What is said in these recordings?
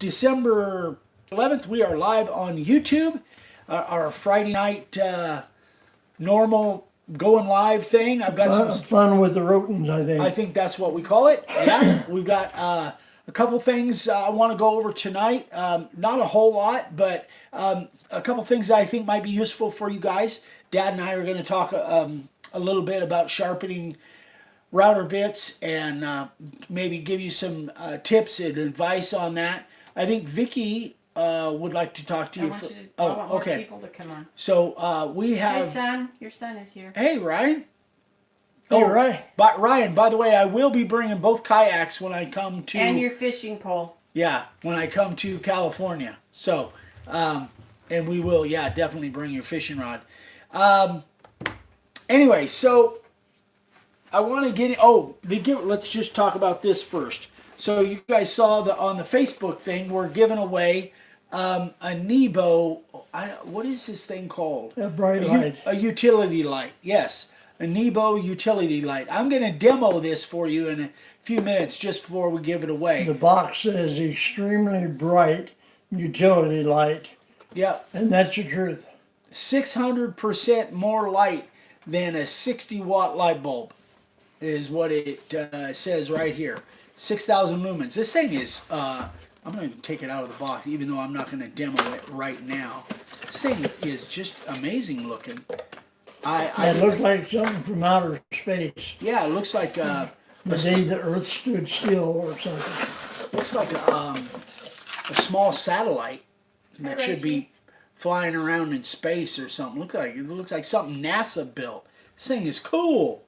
December 11th, we are live on YouTube. Our Friday night normal going live thing. I've got some fun with the Rhotens, I think. I think that's what we call it. Yeah, we've got a couple things I want to go over tonight. Not a whole lot, but a couple things that I think might be useful for you guys. Dad and I are going to talk a little bit about sharpening router bits and maybe give you some tips and advice on that. I think Vicky would like to talk to you. I want more people to come on. So we have. Hey, son. Your son is here. Hey, Ryan. Hey, Ryan. But Ryan, by the way, I will be bringing both kayaks when I come to. And your fishing pole. Yeah, when I come to California. So, and we will, definitely bring your fishing rod. Anyway, so I want to get. Let's just talk about this first. So you guys saw on the Facebook thing, we're giving away a Nebo. What is this thing called? A bright light. A utility light. Yes, a Nebo utility light. I'm going to demo this for you in a few minutes just before we give it away. The box says extremely bright utility light. Yep. And that's the truth. 600% more light than a 60-watt light bulb is what it says right here. 6,000 lumens. This thing is, I'm going to take it out of the box, even though I'm not going to demo it right now. This thing is just amazing looking. It looks like something from outer space. Yeah, it looks like the day the Earth stood still or something. Looks like a small satellite that should be flying around in space or something. It looks like something NASA built. This thing is cool.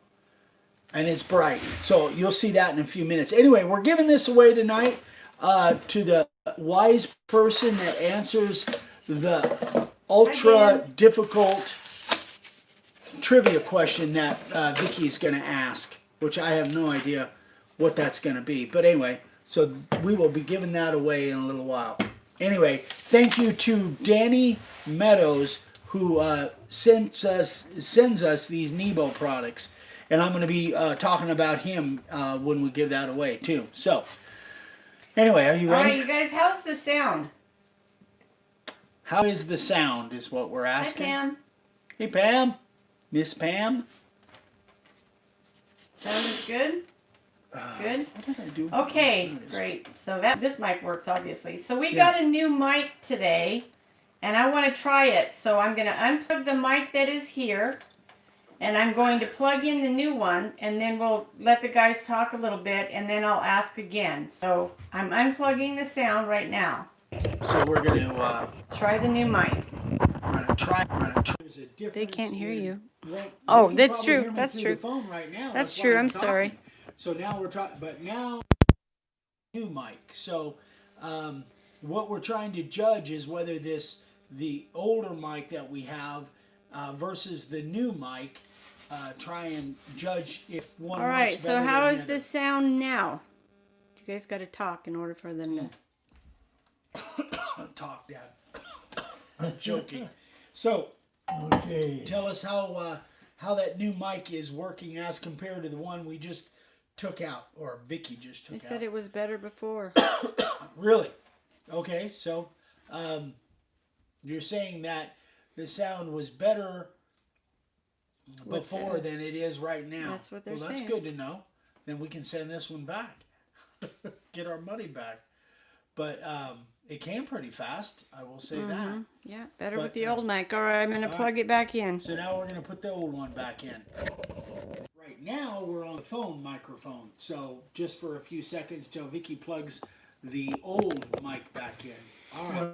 And it's bright. So you'll see that in a few minutes. Anyway, we're giving this away tonight to the wise person that answers the ultra difficult trivia question that Vicky's going to ask, which I have no idea what that's going to be. But anyway, so we will be giving that away in a little while. Anyway, thank you to Danny Meadows who sends us these Nebo products. And I'm going to be talking about him when we give that away, too. So, anyway, are you ready? All right, you guys, how's the sound? How is the sound is what we're asking. Hi, Pam. Hey, Pam. Miss Pam. Sound is good? Good? What did I do? Okay, great. So this mic works, obviously. So we got a new mic today, and I want to try it. So I'm going to unplug the mic that is here. And I'm going to plug in the new one, and then we'll let the guys talk a little bit, and then I'll ask again. So I'm unplugging the sound right now. So we're going to try the new mic. We're going to try. They can't hear you. Well, oh, that's true. That's true. The phone right now. That's true. I'm sorry. So now we're talking, but now new mic. So what we're trying to judge is whether the older mic that we have versus the new mic. Try and judge if one. All right. So how is the sound now? You guys got to talk in order for them to talk, Dad. I'm joking. So, okay. Tell us how that new mic is working as compared to the one we just took out, or Vicky just took out. They said it was better before. Really? Okay. So, you're saying that the sound was better before than it is right now. That's what they're saying. Well, that's good to know. Then we can send this one back. Get our money back. But it came pretty fast, I will say that. Yeah, better with the old mic. All right, I'm going to plug it back in. So now we're going to put the old one back in. Right now we're on the phone microphone. So just for a few seconds till Vicky plugs the old mic back in. All right.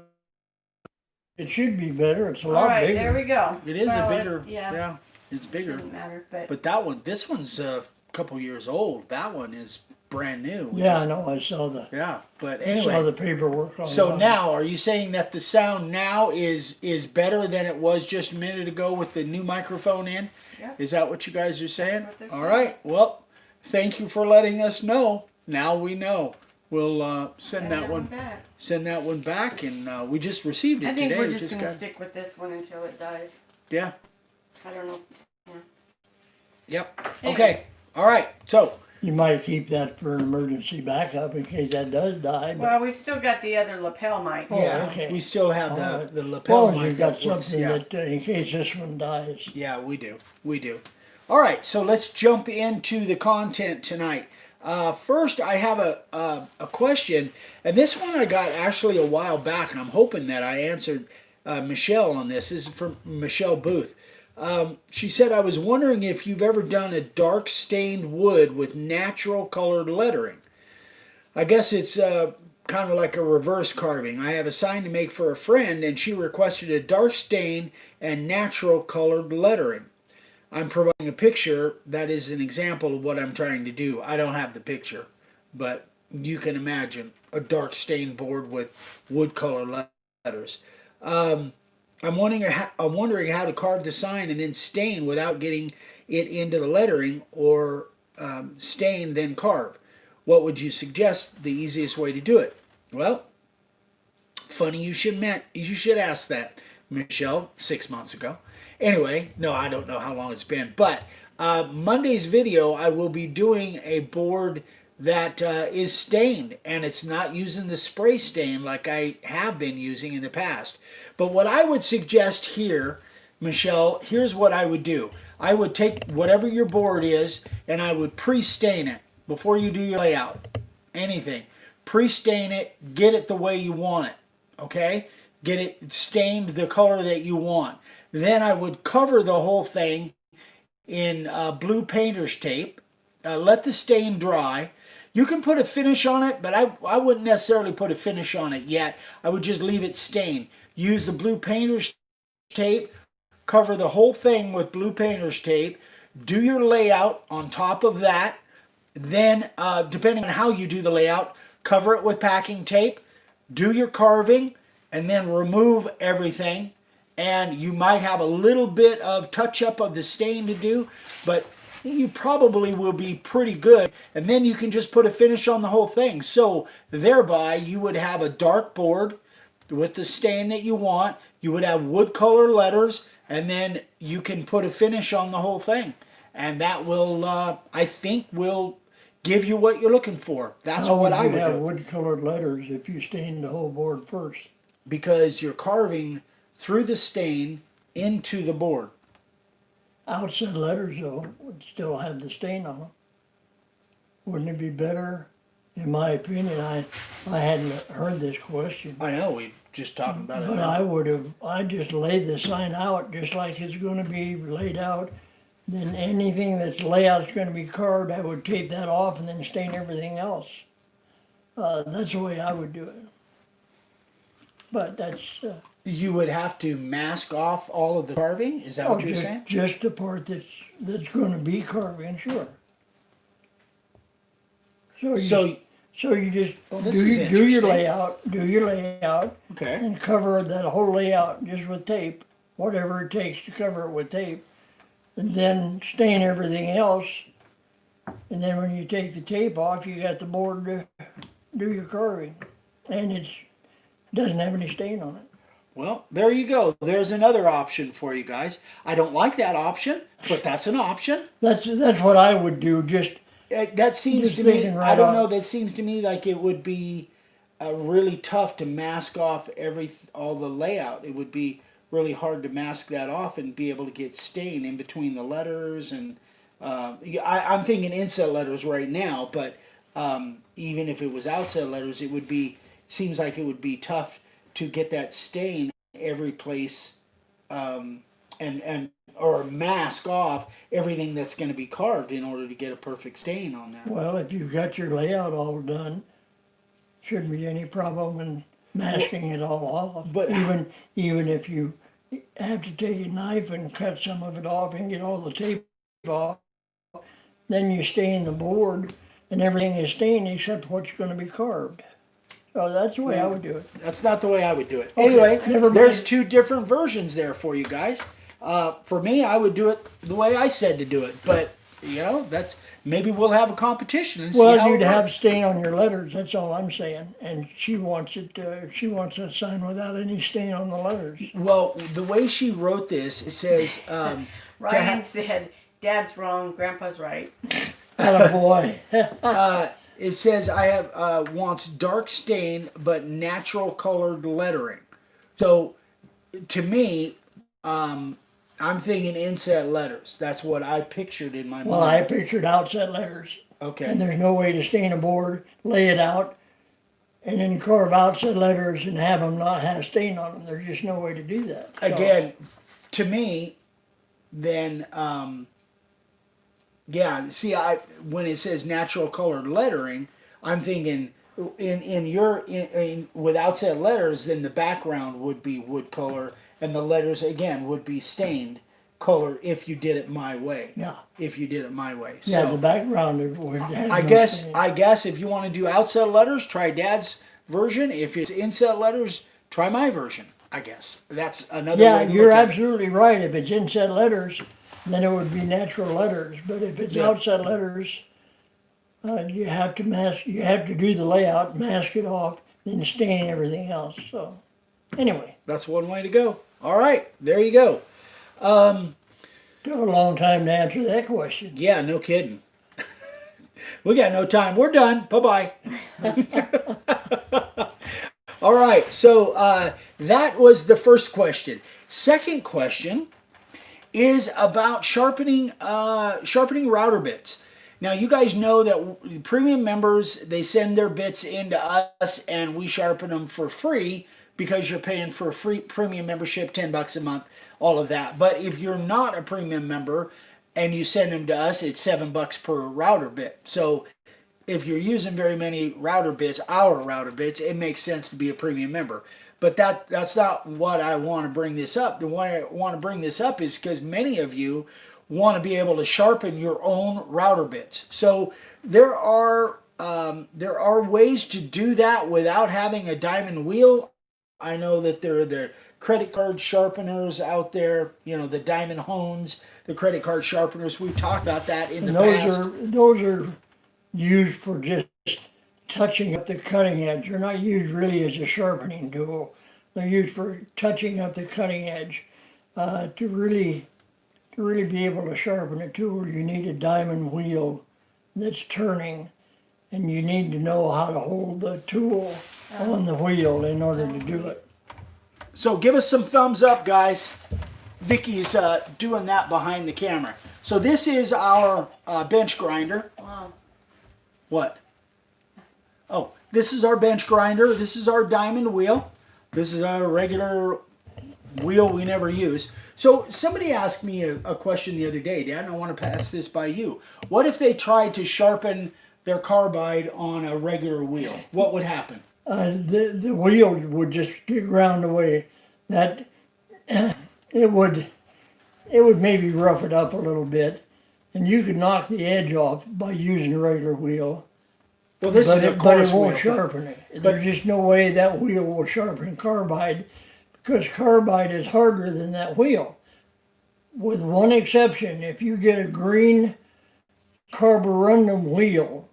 It should be better. It's a lot bigger. All right, there we go. It is a bigger. Yeah. It's bigger. Shouldn't matter, but that one, this one's a couple years old. That one is brand new. Yeah, I know. I saw the. Yeah, but anyway. I saw the paperwork on. So now, are you saying that the sound now is better than it was just a minute ago with the new microphone in? Yeah. Is that what you guys are saying? That's what they're All saying. right. Well, thank you for letting us know. Now we know. We'll send that one back. Send that one back, and we just received it today. I think we're just going to stick with this one until it dies. Yeah. I don't know. Yeah. Yep. Anyway. Okay. All right. So You might keep that for an emergency backup in case that does die. But, Well, we've still got the other lapel mic. Oh, Yeah, okay. we still have All the right. the as lapel long as mic you've got that works. something Yeah. that in case this one dies. Yeah, we do. We do. All right, so let's jump into the content tonight. First, I have a question, and this one I got actually a while back, and I'm hoping that I answered Michelle on this. This is from Michelle Booth. She said, I was wondering if you've ever done a dark stained wood with natural colored lettering. I guess it's kind of like a reverse carving. I have a sign to make for a friend, and she requested a dark stain and natural colored lettering. I'm providing a picture that is an example of what I'm trying to do. I don't have the picture, but you can imagine a dark stained board with wood color letters. I'm wondering how to carve the sign and then stain without getting it into the lettering, or stain then carve. What would you suggest the easiest way to do it? Well, funny you should ask that, Michelle, 6 months ago. Anyway, no, I don't know how long it's been, but Monday's video I will be doing a board that is stained, and it's not using the spray stain like I have been using in the past. But what I would suggest here, Michelle, here's what I would do. I would take whatever your board is and I would pre-stain it before you do your layout. Anything. Pre-stain it, get it the way you want it. Okay? Get it stained the color that you want. Then I would cover the whole thing in blue painter's tape. Let the stain dry. You can put a finish on it, but I wouldn't necessarily put a finish on it yet. I would just leave it stained. Use the blue painter's tape. Cover the whole thing with blue painter's tape. Do your layout on top of that. Then, depending on how you do the layout, cover it with packing tape. Do your carving, and then remove everything. And you might have a little bit of touch-up of the stain to do, but you probably will be pretty good. And then you can just put a finish on the whole thing. So thereby, you would have a dark board with the stain that you want. You would have wood color letters, and then you can put a finish on the whole thing. And that will, I think, will give you what you're looking for. That's what I would have do. wood colored letters if you stain the whole board first? Because you're carving through the stain into the board. Outside letters, though, would still have the stain on them. Wouldn't it be better, in my opinion, I hadn't heard this question, I know, we just talking about it but now. I'd just lay the sign out just like it's gonna be laid out. Then anything that's layout's gonna be carved, I would tape that off and then stain everything else. That's the way I would do it. But that's, You would have to mask off all of the carving? Is that what you're saying? just the part that's gonna be carving, sure. So you just this do is your interesting. layout, Okay. and cover that whole layout just with tape, whatever it takes to cover it with tape, and then stain everything else. And then when you take the tape off, you got the board to do your carving, and it doesn't have any stain on it. Well, there you go. There's another option for you guys. I don't like that option, but that's an option. That's what I would do. Just That seems Just to me, thinking I right don't off. know, that seems to me like it would be really tough to mask off all the layout. It would be really hard to mask that off and be able to get stain in between the letters. And I'm thinking inset letters right now, but even if it was outside letters, seems like it would be tough to get that stain every place, or mask off everything that's going to be carved in order to get a perfect stain on there. well, if you've got your layout all done, shouldn't be any problem in masking it all off. but- even if you have to take a knife and cut some of it off and get all the tape off, then you stain the board and everything is stained except what's going to be carved. So that's the way I would do it. That's not the way I would do it. Anyway, never mind. there's two different versions there for you guys. For me, I would do it the way I said to do it, but that's maybe we'll have a competition and see Well, how you'd it have works. stain on your letters. That's all I'm saying. And she wants it. She wants a sign without any stain on the letters. Well, the way she wrote this, it says Ryan said, Dad's wrong, Grandpa's right. Attaboy. It says I have wants dark stain but natural colored lettering. So to me, I'm thinking inset letters. That's what I pictured in my Well, I mind. pictured outset letters. Okay. And there's no way to stain a board, lay it out, and then carve outset letters and have them not have stain on them. There's just no way to do that. So, Again, to me, then yeah. See, when it says natural colored lettering, I'm thinking in with outset letters, then the background would be wood color, and the letters again would be stained color if you did it my way. yeah. If you did it my way. Yeah, So, the background would have I no guess stain. I guess if you want to do outset letters, try Dad's version. If it's inset letters, try my version. I guess that's another Yeah, way to you're look at it. absolutely right. If it's inset letters, then it would be natural letters. But if it's Yeah. outset letters, you have to mask. You have to do the layout, mask it off, then stain everything else. So, anyway, That's one way to go. All right, there you go. took a long time to answer that question. Yeah, no kidding. We got no time. We're done. Bye bye. All right, so that was the first question. Second question is about sharpening router bits. Now you guys know that premium members, they send their bits into us and we sharpen them for free because you're paying for a free premium membership, $10 a month, all of that. But if you're not a premium member and you send them to us, it's $7 per router bit. So if you're using very many router bits, our router bits, it makes sense to be a premium member. But that's not what I want to bring this up. The why I want to bring this up is because many of you want to be able to sharpen your own router bits. So there are ways to do that without having a diamond wheel. I know that there are the credit card sharpeners out there, you know, the diamond hones, the credit card sharpeners. We've talked about that in And the past. those are used for just touching up the cutting edge. They're not used really as a sharpening tool. They're used for touching up the cutting edge. To really be able to sharpen a tool, you need a diamond wheel that's turning, and you need to know how to hold the tool on the wheel in order to do it. So give us some thumbs up, guys. Vicky's doing that behind the camera. So this is our bench grinder. Wow. What? Oh, this is our bench grinder. This is our diamond wheel. This is our regular wheel we never use. So somebody asked me a question the other day, Dad, and I want to pass this by you. What if they tried to sharpen their carbide on a regular wheel? What would happen? The wheel would just get ground away. That it would maybe rough it up a little bit, and you could knock the edge off by using a regular wheel. Well, this is a But coarse it won't wheel. sharpen it. There's just no way that wheel will sharpen carbide, because carbide is harder than that wheel. With one exception, if you get a green carborundum wheel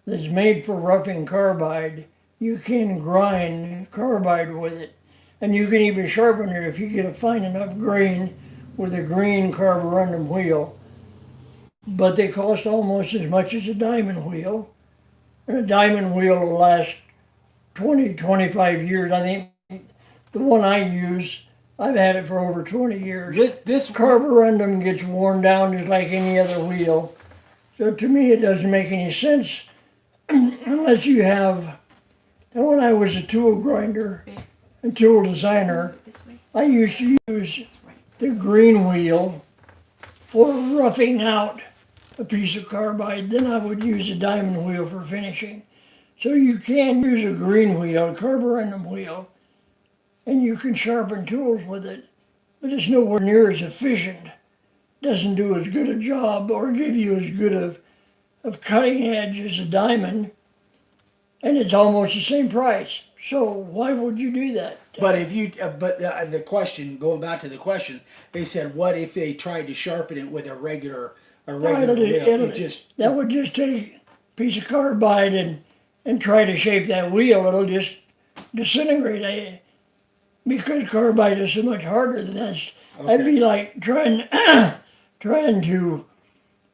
that's made for roughing carbide, you can grind carbide with it. And you can even sharpen it if you get a fine enough grain with a green carborundum wheel. But they cost almost as much as a diamond wheel. And a diamond wheel will last 20, 25 years. I think the one I use, I've had it for over 20 years. This Carborundum gets worn down just like any other wheel. So to me, it doesn't make any sense unless you have. And when I was a tool grinder and tool designer, This way. I used to use That's right. the green wheel for roughing out a piece of carbide. Then I would use a diamond wheel for finishing. So you can use a green wheel, a carborundum wheel, and you can sharpen tools with it, but it's nowhere near as efficient. Doesn't do as good a job or give you as good of cutting edge as a diamond, and it's almost the same price. So why would you do that? But if you, the question, going back to the question, they said, what if they tried to sharpen it with a regular wheel? It just That would just take a piece of carbide and try to shape that wheel. It'll just disintegrate. Because carbide is so much harder than that. That'd be like trying to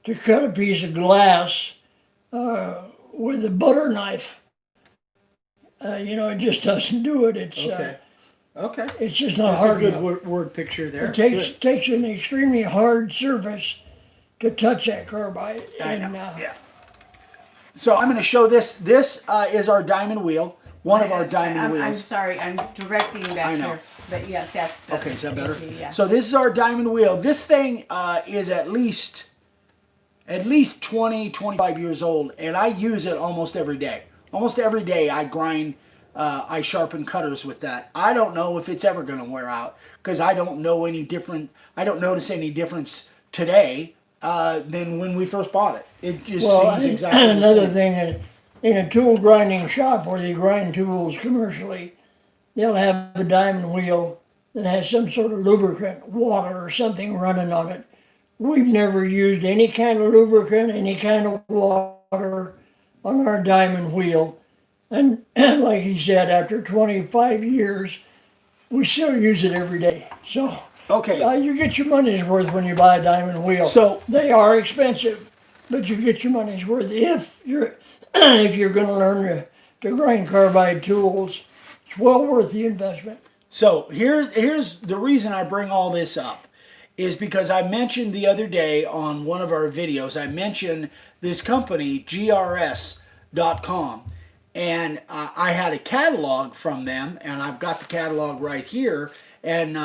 to cut a piece of glass with a butter knife. It just doesn't do it. It's Okay. Okay. it's just not That's a hard good enough. word picture there. It takes Good. takes an extremely hard surface to touch that carbide. I And know. Yeah. So I'm going to show this. This is our diamond wheel. One of our diamond wheels. I'm sorry, I'm directing you back I know. here. But yeah, that's better. Okay, is that better? Thank you, yeah. So this is our diamond wheel. This thing is at least 20, 25 years old, and I use it almost every day. Almost every day I grind, I sharpen cutters with that. I don't know if it's ever going to wear out because I don't know any different. I don't notice any difference today than when we first bought it. It just seems exactly the another same. thing that in a tool grinding shop where they grind tools commercially, they'll have a diamond wheel that has some sort of lubricant, water or something running on it. We've never used any kind of lubricant, any kind of water on our diamond wheel. And like he said, after 25 years, we still use it every day. So Okay. you get your money's worth when you buy a diamond wheel. So- they are expensive, but you get your money's worth if you're if you're going to learn to grind carbide tools. It's well worth the investment. So here's the reason I bring all this up is because I mentioned the other day on one of our videos, I mentioned this company, GRS.com, and I had a catalog from them, and I've got the catalog right here, and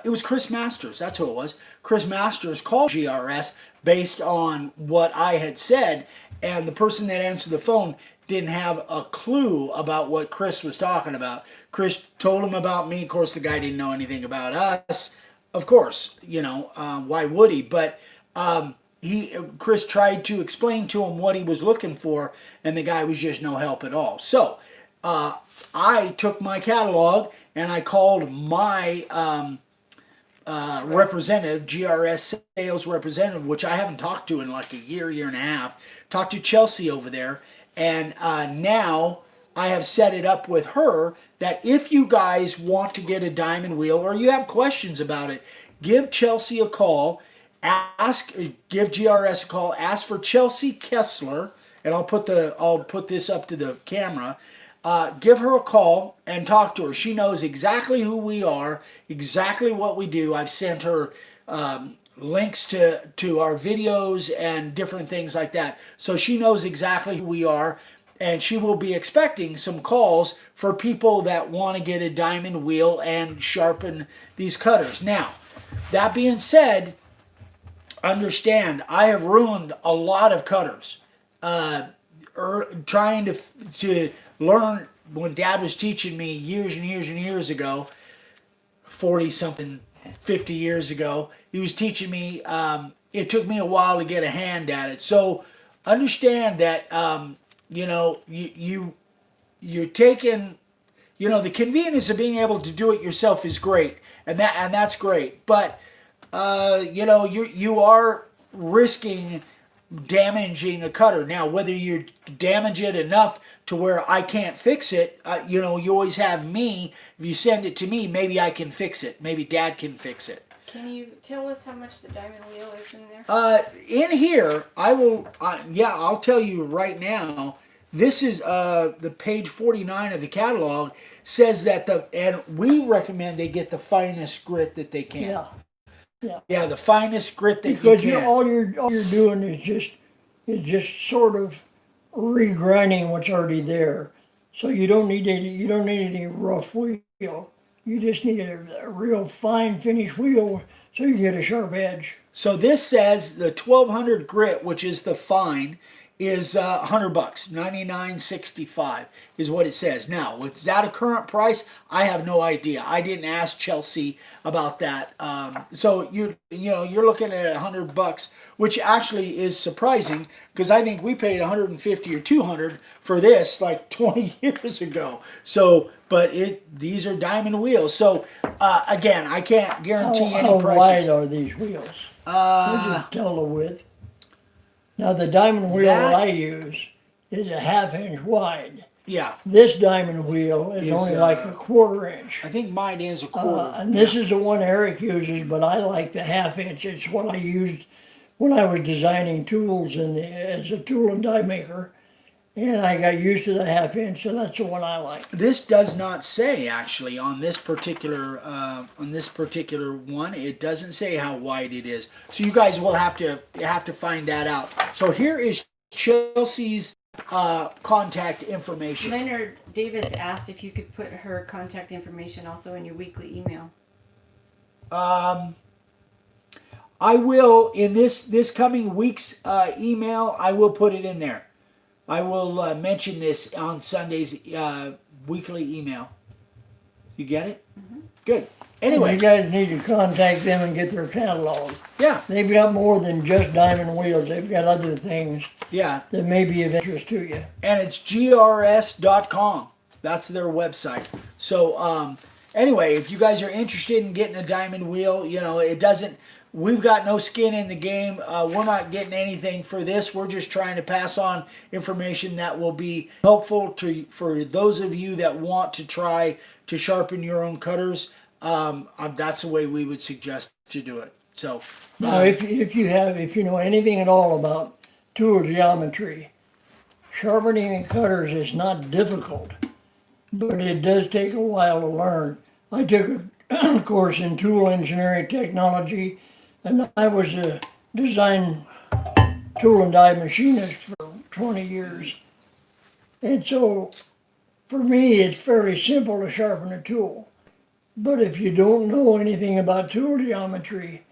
it was Chris Masters, that's who it was. Chris Masters called GRS based on what I had said, and the person that answered the phone didn't have a clue about what Chris was talking about. Chris told him about me. Of course, the guy didn't know anything about us. Of course, why would he? But Chris tried to explain to him what he was looking for, and the guy was just no help at all. So I took my catalog and I called my representative, GRS sales representative, which I haven't talked to in like a year and a half. Talked to Chelsea over there. And now I have set it up with her that if you guys want to get a diamond wheel or you have questions about it, give Chelsea a call, give GRS a call, ask for Chelsea Kessler, and I'll put this up to the camera. Give her a call and talk to her. She knows exactly who we are, exactly what we do. I've sent her links to our videos and different things like that. So she knows exactly who we are, and she will be expecting some calls for people that want to get a diamond wheel and sharpen these cutters. Now, that being said, understand, I have ruined a lot of cutters. Trying to learn when Dad was teaching me years and years and years ago, 40-something, 50 years ago, he was teaching me, it took me a while to get a hand at it. So understand that, you're taking, the convenience of being able to do it yourself is great, and that's great. But, you are risking damaging a cutter. Now, whether you damage it enough to where I can't fix it, you always have me. If you send it to me, maybe I can fix it. Maybe Dad can fix it. Can you tell us how much the diamond wheel is in there? In here, I will, I'll tell you right now, this is the page 49 of the catalog, says that and we recommend they get the finest grit that they can. Yeah. Yeah, the finest grit that Because you can. all you're doing is just sort of regrinding what's already there. So you don't need any rough wheel. You just need a real fine finish wheel so you can get a sharp edge. So this says the 1200 grit, which is the fine, is $100, $99.65 is what it says. Now, is that a current price? I have no idea. I didn't ask Chelsea about that. So you're looking at $100, which actually is surprising because I think we paid $150 or $200 for this like 20 years ago. So, but these are diamond wheels. So again, I can't guarantee any How prices. wide are these wheels? We'll just tell the width. Now the diamond wheel that I use is a 1/2 inch wide. Yeah. This diamond wheel is only like a 1/4 inch. I think mine is a 1/4. And this is the one Eric uses, but I like the 1/2 inch. It's what I used when I was designing tools as a tool and die maker, and I got used to the 1/2 inch, so that's the one I like. This does not say actually on this particular one. It doesn't say how wide it is. So you guys will have to find that out. So here is Chelsea's contact information. Leonard Davis asked if you could put her contact information also in your weekly email. I will in this coming week's email. I will put it in there. I will mention this on Sunday's weekly email. You get it? Mm-hmm. Good. Anyway, you guys need to contact them and get their catalog. Yeah. They've got more than just diamond wheels. They've got other things. Yeah. That may be of interest to you. And it's grs.com. That's their website. So anyway, if you guys are interested in getting a diamond wheel, it doesn't. We've got no skin in the game. We're not getting anything for this. We're just trying to pass on information that will be helpful for those of you that want to try to sharpen your own cutters. That's the way we would suggest to do it. So now, if you know anything at all about tool geometry, sharpening and cutters is not difficult, but it does take a while to learn. I took a course in tool engineering technology. And I was a design tool and die machinist for 20 years. And so, for me, it's fairly simple to sharpen a tool. But if you don't know anything about tool geometry,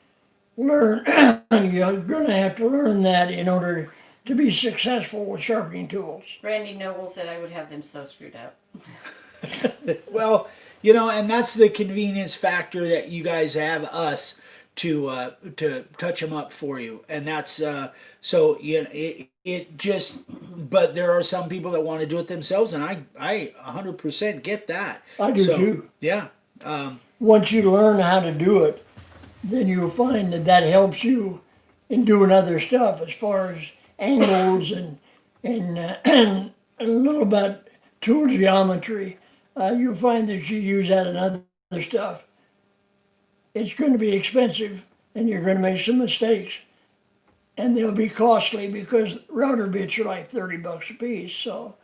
you're going to have to learn that in order to be successful with sharpening tools. Randy Noble said I would have them so screwed up. Well, and that's the convenience factor that you guys have us to touch them up for you, and that's so it just. But there are some people that want to do it themselves, and I 100% get that. I do too. Yeah. Once you learn how to do it, then you'll find that helps you in doing other stuff as far as angles and a little about tool geometry. You'll find that you use that in other stuff. It's going to be expensive, and you're going to make some mistakes, and they'll be costly because router bits are like $30 a piece. So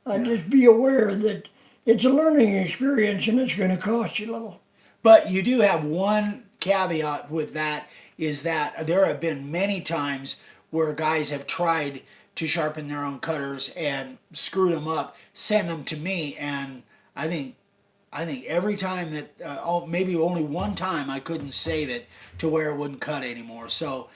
just be aware that it's a learning experience, and it's going to cost you a little. But you do have one caveat with that, is that there have been many times where guys have tried to sharpen their own cutters and screwed them up, send them to me, and I think every time that, maybe only one time I couldn't save it to where it wouldn't cut anymore. So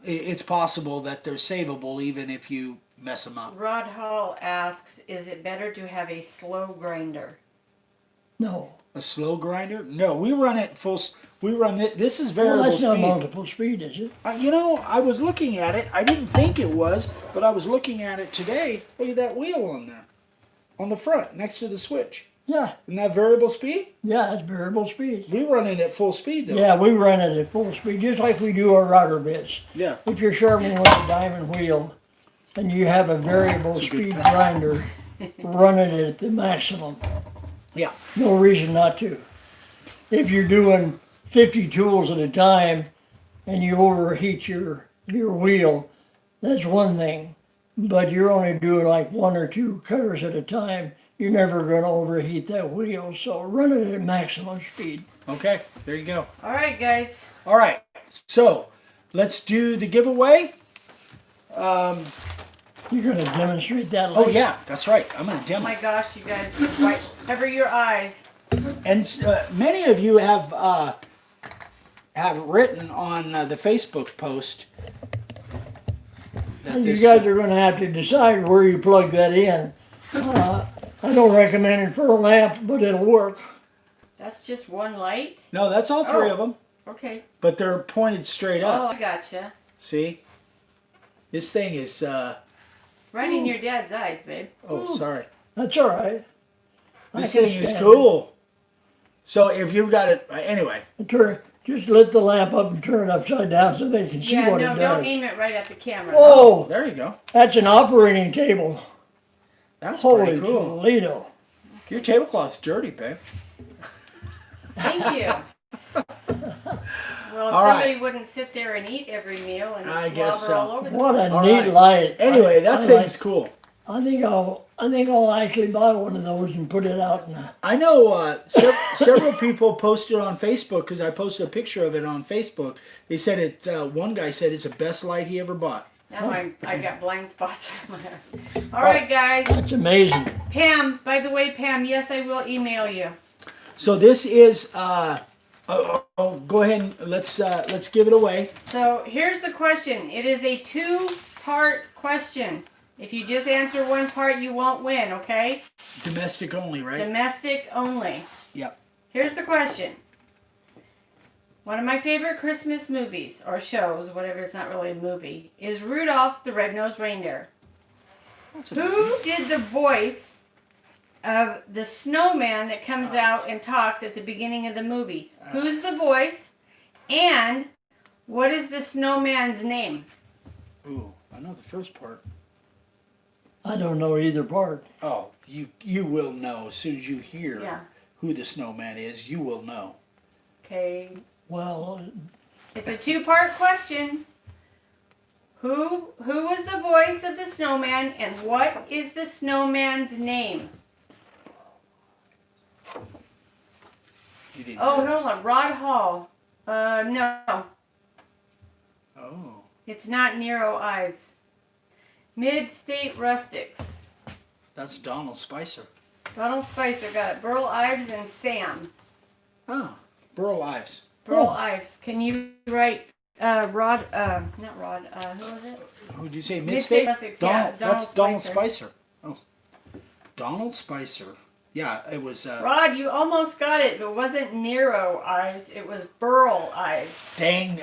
it's possible that they're savable even if you mess them up. Rod Hall asks, is it better to have a slow grinder? No. A slow grinder? No, we run it full. We run it. This is variable Well, that's not speed. multiple speed, is it? I was looking at it. I didn't think it was, but I was looking at it today. Look at that wheel on there, on the front next to the switch. Yeah. Isn't that variable speed? Yeah, it's variable speed. We run it at full speed though. Yeah, we run it at full speed, just like we do our router bits. Yeah. If you're sharpening with a diamond wheel and you have a variable speed grinder, run it at the maximum. Yeah. No reason not to. If you're doing 50 tools at a time and you overheat your wheel, that's one thing. But you're only doing like 1 or 2 cutters at a time. You're never going to overheat that wheel, so run it at maximum speed. Okay, there you go. All right, guys. All right, so let's do the giveaway. You're going to demonstrate that Oh later. yeah, that's right. I'm going to Oh demo. my gosh, you guys, right, cover your eyes. And many of you have written on the Facebook post that You guys are going to have to decide where you plug that in. I don't recommend it for a lamp, but it'll work. That's just one light? No, that's all 3 Oh. of them, Okay. but they're pointed straight Oh, up. I gotcha. See, this thing is. Right in your dad's eyes, babe. Oh, sorry. That's all right. This I can thing is stand cool. So if you've got it, anyway. Just lit the lamp up and turn it upside down so they can see Yeah, what no, it don't does. aim it right at the camera. Oh, There you go. that's an operating table. That's Holy pretty cool. Toledo. Your tablecloth's dirty, babe. Thank you. Well, if All somebody right. wouldn't sit there and eat every meal and I slobber guess so. all over the What a All neat right. light. Anyway, that I thing's cool. I think I'll actually buy one of those and put it out in the. I know several people posted on Facebook because I posted a picture of it on Facebook. They said it. One guy said it's the best light he ever bought. Now I got blind spots on my eyes. All right, guys. That's amazing. Pam, by the way, Pam, yes, I will email you. So this is. Go ahead and let's give it away. So here's the question. It is a 2-part question. If you just answer one part, you won't win, okay? Domestic only, right? Domestic only. Yep. Here's the question. One of my favorite Christmas movies, or shows, whatever, it's not really a movie, is Rudolph the Red-Nosed Reindeer. Who did the voice of the snowman that comes out and talks at the beginning of the movie? Who's the voice? And what is the snowman's name? Ooh, I know the first part. I don't know either part. Oh, you will know as soon as you hear Yeah. who the snowman is. You will know. Okay. Well, It's a 2-part question. Who was the voice of the snowman, and what is the snowman's name? You didn't. Oh, hold on. Rod Hall. No. Oh. It's not Nero Ives. Mid-State Rustics. That's Donald Spicer. Donald Spicer got it. Burl Ives and Sam. Oh, Burl Ives. Burl Ives. Can you write not Rod, who was it? Who'd you say? Mid-State Mid-State? Rustics, yeah, That's Donald Donald Spicer. Oh. Donald Spicer. Yeah, it was. Rod, you almost got it. It wasn't Nero Ives. It was Burl Ives. Dang,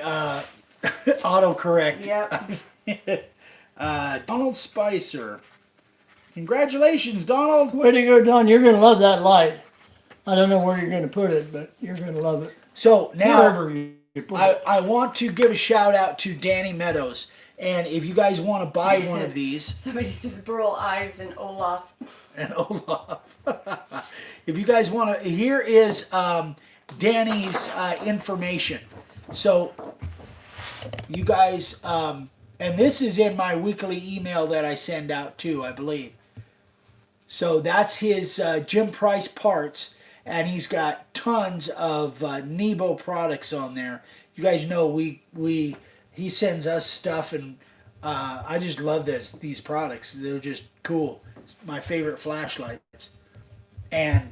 autocorrect. Yep. Donald Spicer. Congratulations, Donald. way to go, Don. You're going to love that light. I don't know where you're going to put it, but you're going to love it. So now Wherever you put it. I want to give a shout out to Danny Meadows. And if you guys want to buy one of these, Somebody says Burl Ives and Olaf. and Olaf, if you guys want to, here is Danny's information. So you guys, and this is in my weekly email that I send out too, I believe. So that's his Jim Price parts, and he's got tons of Nebo products on there. You guys know he sends us stuff, and I just love these products. They're just cool. It's my favorite flashlights, and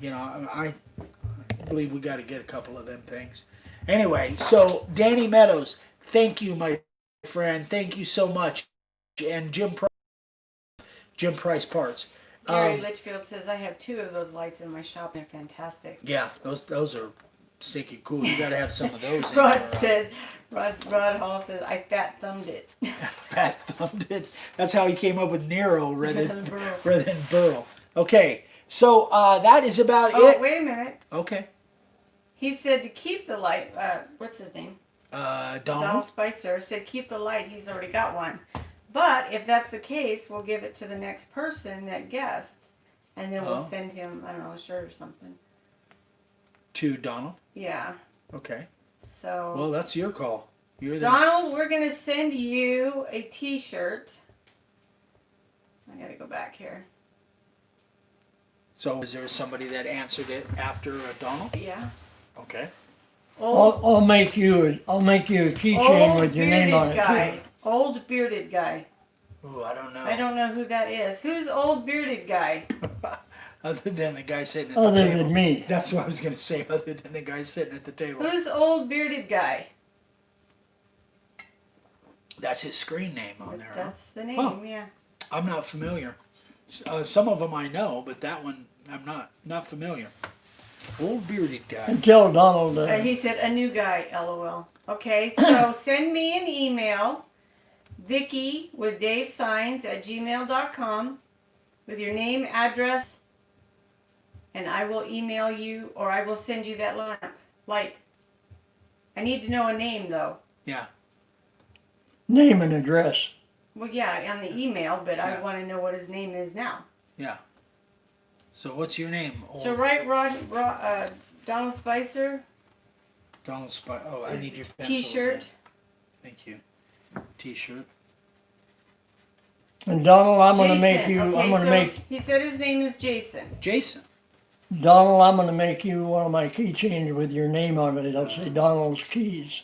you know I believe we got to get a couple of them things. Anyway, so Danny Meadows, thank you, my friend. Thank you so much, and Jim Price parts. Gary Litchfield says, I have 2 of those lights in my shop. They're fantastic. Yeah, those are stinking cool. You got to have some of those. in Rod there. said, Rod Hall said, I fat thumbed it. Fat thumbed it. That's how he came up with Nero rather Than Burl. than Burl. Okay, so that is about Oh, it. wait a minute. Okay. He said to keep the light. What's his name? Donald. Donald Spicer said keep the light. He's already got one. But if that's the case, we'll give it to the next person that guessed, and then we'll Oh. send him, I don't know, a shirt or something. To Donald. Yeah. Okay. So. Well, that's your call. You're the Donald, we're gonna send you a T-shirt. I gotta go back here. So is there somebody that answered it after Donald? Yeah. Okay. I'll make you a keychain with your name on it guy. too. Old bearded guy. Ooh, I don't know. I don't know who that is. Who's old bearded guy? Other than the guy sitting at the Other table. than me. That's what I was going to say. Other than the guy sitting at the table. Who's old bearded guy? That's his screen name on there. Huh? That's the name. Huh. Yeah. I'm not familiar. Some of them I know, but that one I'm not familiar. Old bearded guy. And tell Donald. He said a new guy. LOL. Okay, so send me an email, Vicky with DaveSigns@gmail.com, with your name, address, and I will email you, or I will send you that light. I need to know a name though. Yeah. Name and address. Well, yeah, on the email, but Yeah. I want to know what his name is now. Yeah. So what's your name? So write Donald Spicer. Donald Spy. Oh, I need your pencil. T-shirt. again. Thank you. T-shirt. And Donald, I'm gonna make Jason. you. Okay, I'm gonna so make He said his name is Jason. Jason. Donald. I'm gonna make you one of my keychains with your name on it. It'll say Donald's Keys.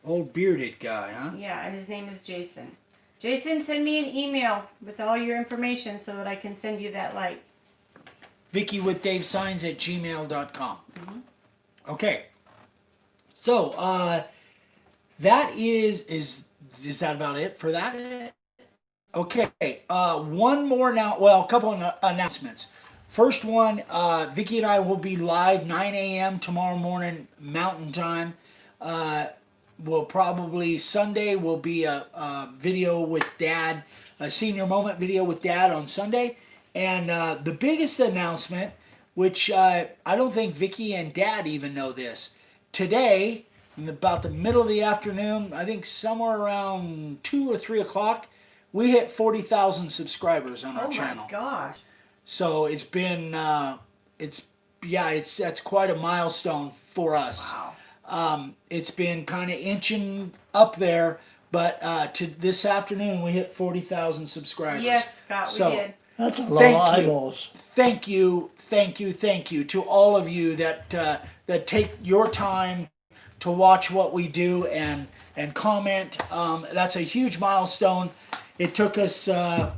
Old bearded guy, huh? Yeah, and his name is Jason. Jason, send me an email with all your information so that I can send you that light. VickyWithDaveSigns@gmail.com. Okay. So, that is that about it for that? Okay. One more now. Well, a couple of announcements. First one, Vicky and I will be live 9 a.m. tomorrow morning Mountain Time. We'll probably Sunday will be a video with Dad, a senior moment video with Dad on Sunday. And the biggest announcement, which I don't think Vicky and Dad even know this, today, in about the middle of the afternoon, I think somewhere around 2 or 3 o'clock, we hit 40,000 subscribers on our channel. Oh my gosh. So it's been, that's quite a milestone for us. Wow. It's been kind of inching up there, but to this afternoon we hit 40,000 subscribers. Yes, Scott, we did. That's a lot of eyeballs. Thank you to all of you that take your time to watch what we do and comment. That's a huge milestone. It took us 11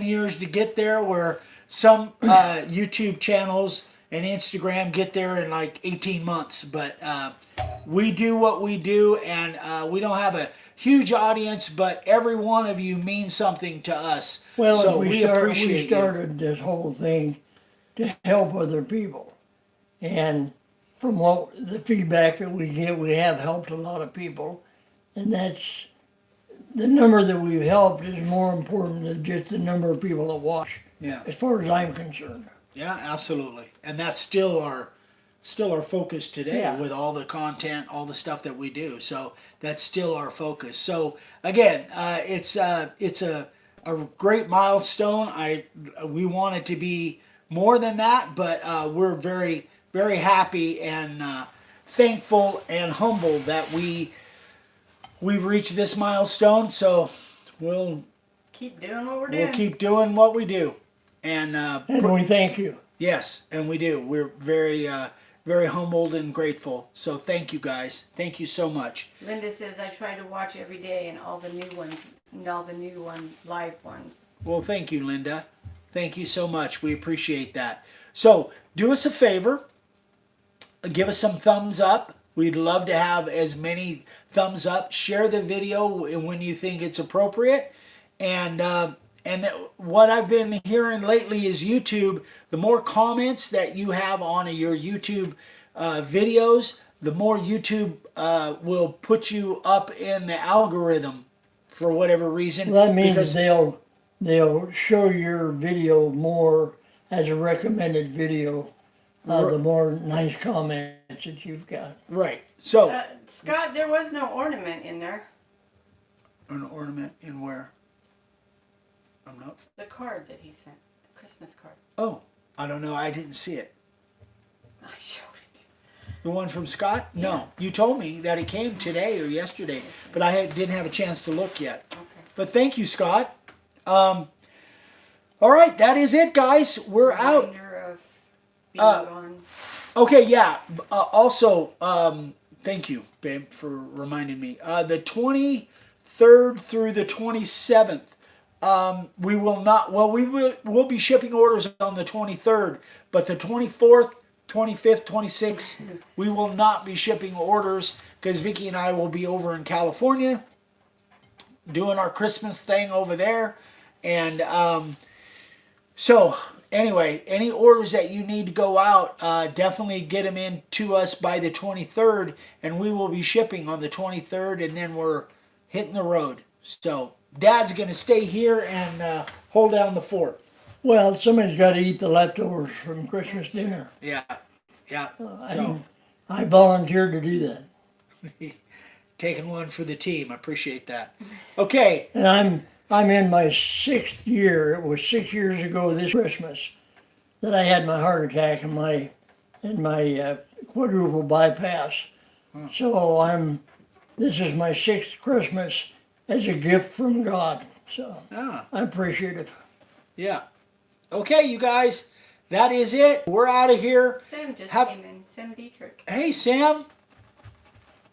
years to get there, where some YouTube channels and Instagram get there in like 18 months. But we do what we do, and we don't have a huge audience, but every one of you means something to us. Well, so we appreciate started this whole thing to help other people. And from what the feedback that we get, we have helped a lot of people. And that's the number that we've helped is more important than just the number of people that watch. Yeah. As far as I'm concerned. Yeah, absolutely. And that's still our focus today, Yeah. with all the content, all the stuff that we do. So that's still our focus. So again, it's a great milestone. We want it to be more than that, but we're very, very happy and thankful and humbled that we've reached this milestone. So we'll Keep doing what we're doing. We'll keep doing what we do. And we thank you. Yes, and we do. We're very, very humbled and grateful. So thank you, guys. Thank you so much. Linda says I try to watch every day and all the new ones, live ones. Well, thank you, Linda. Thank you so much. We appreciate that. So do us a favor. Give us some thumbs up. We'd love to have as many thumbs up. Share the video when you think it's appropriate. And what I've been hearing lately is YouTube, the more comments that you have on your YouTube videos, the more YouTube will put you up in the algorithm for whatever reason. Well, that means they'll show your video more as a recommended video. The more nice comments that you've got. Right. So Scott, there was no ornament in there. An ornament in where? I'm not. The card that he sent, the Christmas card. Oh, I don't know. I didn't see it. I showed it. The one from Scott? Yeah. No. You told me that it came today or yesterday, but I didn't have a chance to look yet. Okay. But thank you, Scott. All right, that is it, guys. We're out. Of being gone. Okay, yeah. Also, thank you, babe, for reminding me. The 23rd through the 27th. We will not. Well, we'll be shipping orders on the 23rd, but the 24th, 25th, 26th, we will not be shipping orders because Vicky and I will be over in California doing our Christmas thing over there. And so anyway, any orders that you need to go out, definitely get them in to us by the 23rd, and we will be shipping on the 23rd, and then we're hitting the road. So Dad's going to stay here and hold down the fort. Well, somebody's got to eat the leftovers from Christmas dinner. Yeah. I volunteered to do that. Taking one for the team. I appreciate that. Okay. And I'm in my 6th year. It was 6 years ago this Christmas that I had my heart attack and my quadruple bypass. So this is my 6th Christmas as a gift from God. So I'm appreciative. Yeah. Okay, you guys, that is it. We're out of here. Sam just came in. Sam Dietrich. Hey, Sam.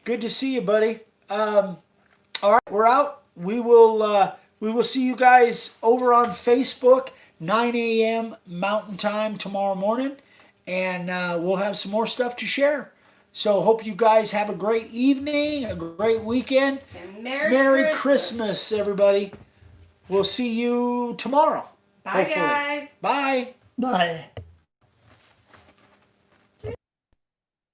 Good to see you, buddy. All right, we're out. We will see you guys over on Facebook, 9 a.m. Mountain Time tomorrow morning, and we'll have some more stuff to share. So hope you guys have a great evening, a great weekend. And Merry Christmas, everybody. We'll see you tomorrow. Bye, hopefully. guys. Bye. Bye.